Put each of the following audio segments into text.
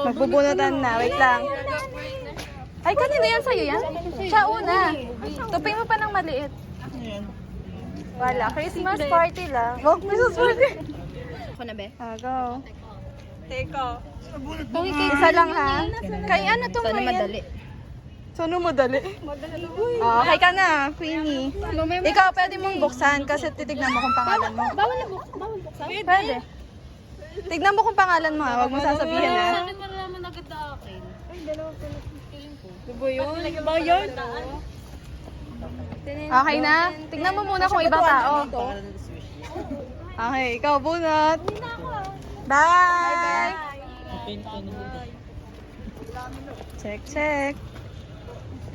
Magbubunutan na. Wait lang. Ay, kanino yan? Sa'yo yan? Siya una. Tupin mo pa ng maliit. Wala. Christmas party lang. Oh, Christmas party. Ako na, be? Go. Teka. Isa lang ha. Kay ano to Sana Mayan? madali. Sino madali? Oh, kay ka na, Queenie. Ikaw pwede mong buksan kasi titignan mo kung pangalan mo. Bawal na buksan? Pwede. Tignan mo kung pangalan mo ha. Huwag mo sasabihin ha. Bakit malalaman agad na akin? Ay, dalawa pa na feeling ko. Diba yun? Bayan? Okay na? Tignan mo muna kung ibang tao. Okay, ikaw bunot. Bye! Check, check.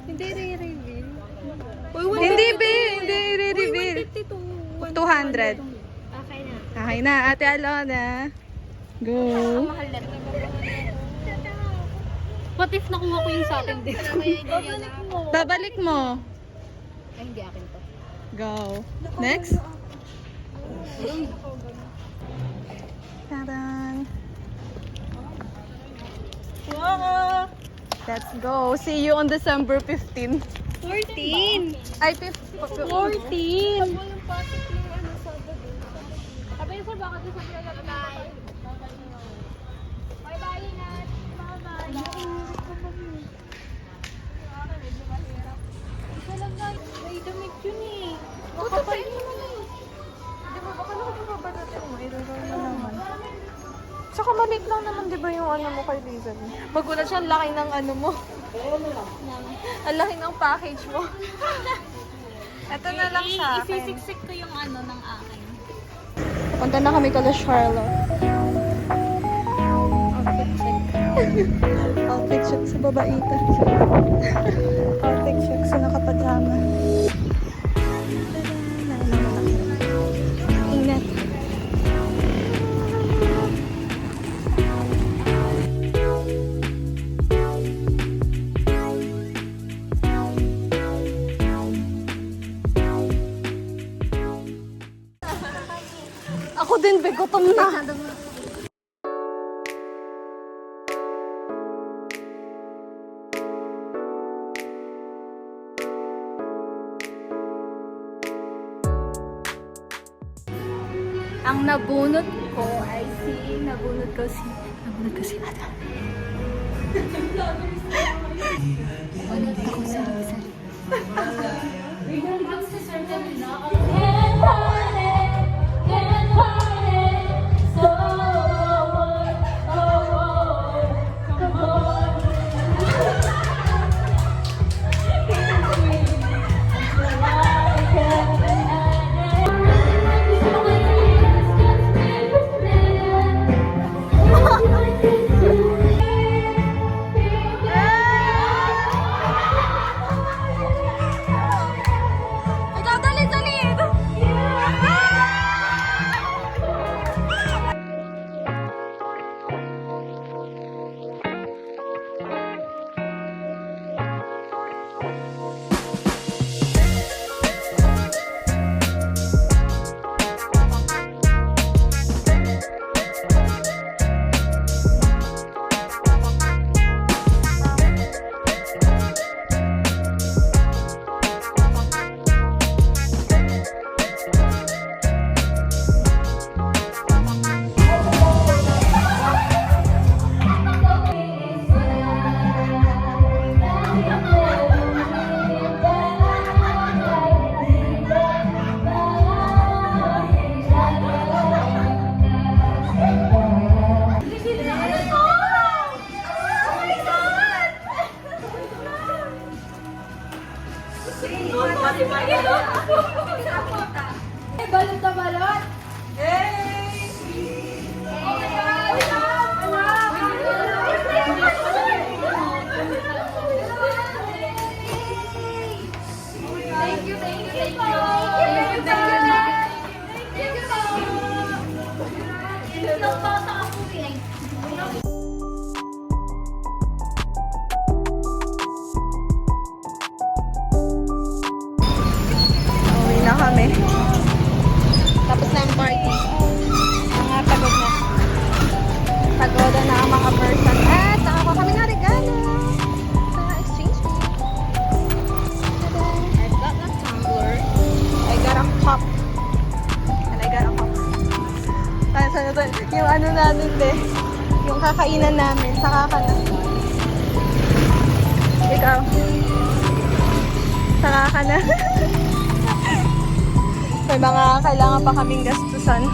Hindi re-reveal. Hindi, B. Hindi re-reveal. 200. Okay na. Okay na, Ate Alona. Go. Mahal na. What if nakuha ko yung sa akin din? Babalik mo. Ay, hindi akin to. Go. Next. Tadan. Wow! Let's go. See you on December 15. 14! Ay, 15. 14! Sabi niyo sir, baka doon sa pinagkakabay. Bye-bye, ingat. Bye-bye. Isa lang guys. May damit yun eh. Tutupain mo na eh. Di ba, baka nakapapadating mo. Ito naman. Tsaka maliit lang naman, di ba, yung ano mo kay Liza? Magulat siya, ang laki ng ano mo. Ang laki ng package mo. Ito na lang sa akin. Isisiksik ko yung ano ng akin. Punta na kami kala Charlotte. Outfit check. Outfit check sa babaita. Outfit check sa nakapajama. Ingat. Ako din, be, gutom na. Ang nabunot ko ay nabunot ko si Ada. Nabunot ako si Liza. Ikaw, dali! Uwi na kami. Tapos na yung party. Mga pagod na. Pagoda na ang mga person. At nakakuha kami ng regalo sa exchange day. I got a tumbler. I got a cup. And I got a cup. Ay, saan ito? Yung ano namin, be. Yung kakainan namin. Saka ka na. Ikaw. Saka ka na. May mga kailangan pa kaming gastusan.